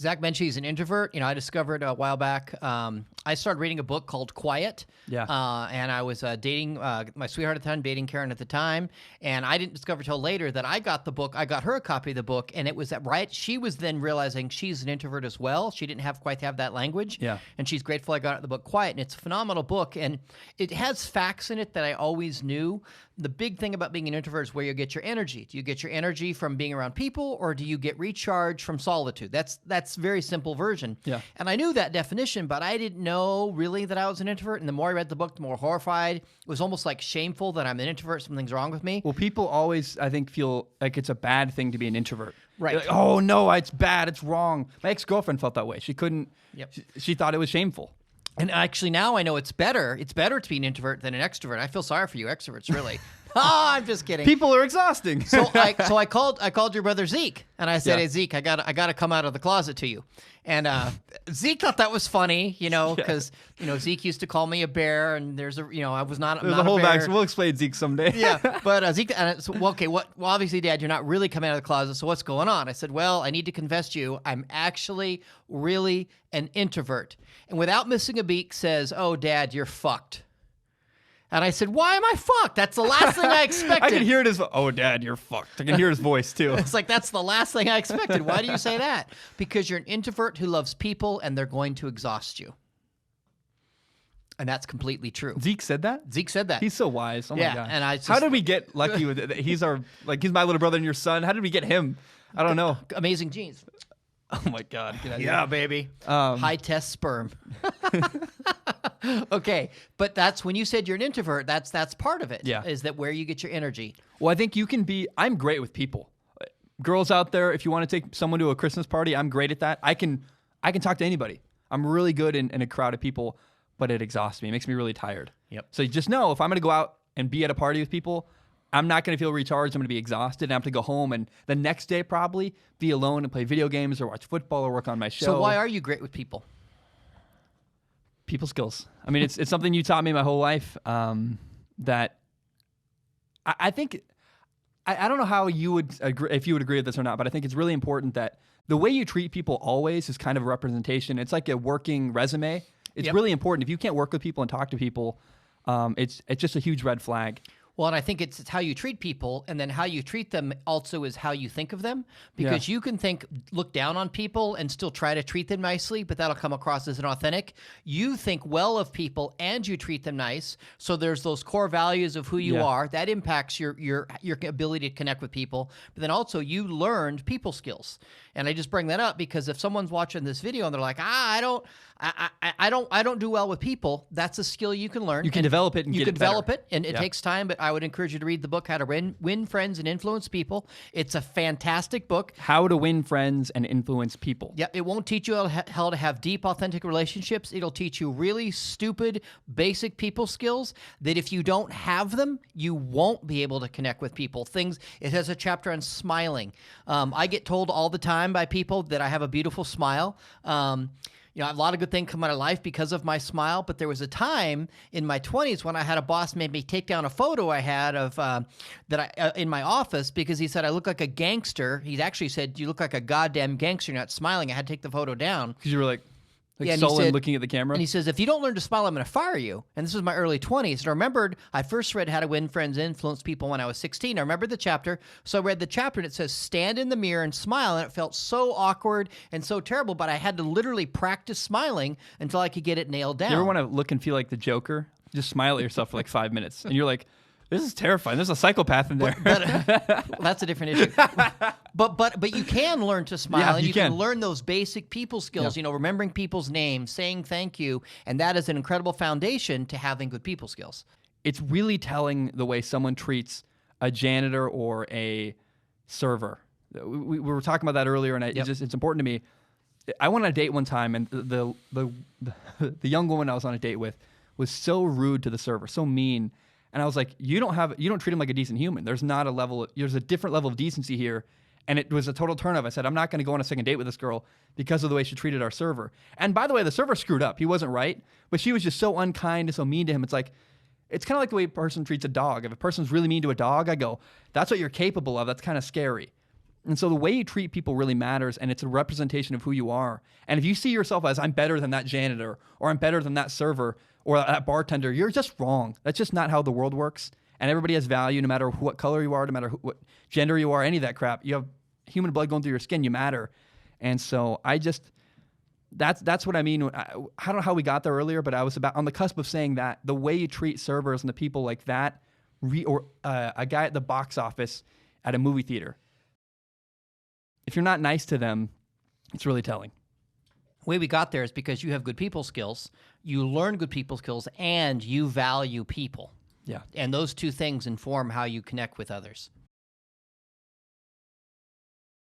Zach mentioned he's an introvert. I discovered a while back, I started reading a book called Quiet. Yeah. And I was dating my sweetheart at the time, dating Karen at the time. And I didn't discover till later that I got the book. I got her a copy of the book, and it was right. She was then realizing she's an introvert as well. She didn't quite have that language. Yeah. And she's grateful I got the book Quiet. And it's a phenomenal book. And it has facts in it that I always knew. The big thing about being an introvert is where you get your energy. Do you get your energy from being around people, or do you get recharge from solitude? That's very simple version. Yeah. And I knew that definition, but I didn't know really that I was an introvert. And the more I read the book, the more horrified. It was almost like shameful that I'm an introvert. Something's wrong with me. Well, people always, I think, feel like it's a bad thing to be an introvert. Right. They're like, oh, no, it's bad. It's wrong. My ex-girlfriend felt that way. She couldn't. Yep. She thought it was shameful. And actually, now I know it's better. It's better to be an introvert than an extrovert. I feel sorry for you extroverts, really. Oh, I'm just kidding. People are exhausting. So I called your brother Zeke, and I said, Yeah. Hey Zeke, I got to come out of the closet to you. And Zeke thought that was funny, because Zeke used to call me a bear, and I was not. There's not a whole bear. back. We'll explain Zeke someday. Yeah, but Zeke, okay, well, obviously, Dad, you're not really coming out of the closet, so what's going on? I said, well, I need to confess to you, I'm actually really an introvert. And without missing a beat, says, oh, Dad, you're fucked. And I said, why am I fucked? That's the last thing I expected. I can hear it as, oh, Dad, you're fucked. I can hear his voice, too. It's like, that's the last thing I expected. Why do you say that? Because you're an introvert who loves people, and they're going to exhaust you. And that's completely true. Zeke said that? Zeke said that. He's so wise. Oh, Yeah, my gosh. and How did we get lucky with it? He's my little brother and your son. How did we get him? I don't know. Amazing genes. Oh, my God. Get out of here. Yeah, baby. High test sperm. Okay, but that's when you said you're an introvert. That's part of it. Yeah. Is that where you get your energy? Well, I think you can be. I'm great with people. Girls out there, if you want to take someone to a Christmas party, I'm great at that. I can talk to anybody. I'm really good in a crowd of people, but it exhausts me. It makes me really tired. Yep. So just know, if I'm going to go out and be at a party with people, I'm not going to feel recharged. I'm going to be exhausted. And I have to go home and the next day probably be alone and play video games or watch football or work on my show. So why are you great with people? People skills. I mean, it's something you taught me my whole life. That I think I don't know how you would agree, if you would agree with this or not, but I think it's really important that the way you treat people always is kind of a representation. It's like a working resume. It's Yep. really important. If you can't work with people and talk to people, it's just a huge red flag. Well, and I think it's how you treat people, and then how you treat them also is how you think of them. Because you can look down on people and still try to treat them nicely, but that'll come across as inauthentic. You think well of people and you treat them nice, so there's those core values of who you are. That impacts your ability to connect with people. But then also you learned people skills. And I just bring that up because if someone's watching this video and they're like, I don't do well with people, that's a skill you can learn. You can develop it and you get can it better. develop it, and it takes time, but I would encourage you to read the book, How to Win Friends and Influence People. It's a fantastic book. How to win friends and influence people. Yeah, it won't teach you how to have deep, authentic relationships. It'll teach you really stupid, basic people skills that if you don't have them, you won't be able to connect with people. It has a chapter on smiling. I get told all the time by people that I have a beautiful smile. A lot of good things come out of life because of my smile, but there was a time in my 20s when I had a boss made me take down a photo I had of in my office because he said I look like a gangster. He actually said, you look like a goddamn gangster, you're not smiling. I had to take the photo down. Because you were like and sullen he said, looking at the camera. And he says, if you don't learn to smile, I'm going to fire you. And this was my early 20s. And I remembered I first read How to Win Friends and Influence People when I was 16. I remember the chapter. So I read the chapter and it says, stand in the mirror and smile. And it felt so awkward and so terrible, but I had to literally practice smiling until I could get it nailed down. You ever want to look and feel like the Joker? Just smile at yourself for like 5 minutes. And you're like, this is terrifying. There's a psychopath in there. Well, that's a different issue. But you can learn to smile, Yeah, and you you can can. learn those basic people skills, remembering people's names, saying thank you, and that is an incredible foundation to having good people skills. It's really telling the way someone treats a janitor or a server. We were talking about that earlier, and it's important to me. I went on a date one time, and the young woman I was on a date with was so rude to the server, so mean. And I was like, you don't treat him like a decent human. There's a different level of decency here. And it was a total turn off. I said, I'm not going to go on a second date with this girl because of the way she treated our server. And by the way, the server screwed up. He wasn't right, but she was just so unkind and so mean to him. It's kind of like the way a person treats a dog. If a person's really mean to a dog, I go, that's what you're capable of. That's kind of scary. And so the way you treat people really matters, and it's a representation of who you are. And if you see yourself as I'm better than that janitor, or I'm better than that server, or that bartender, you're just wrong. That's just not how the world works. And everybody has value no matter what color you are, no matter what gender you are, any of that crap. You have human blood going through your skin, you matter. And so that's what I mean. I don't know how we got there earlier, but I was about on the cusp of saying that the way you treat servers and the people like that, or a guy at the box office at a movie theater, if you're not nice to them, it's really telling. The way we got there is because you have good people skills, you learn good people skills, and you value people. Yeah. And those two things inform how you connect with others.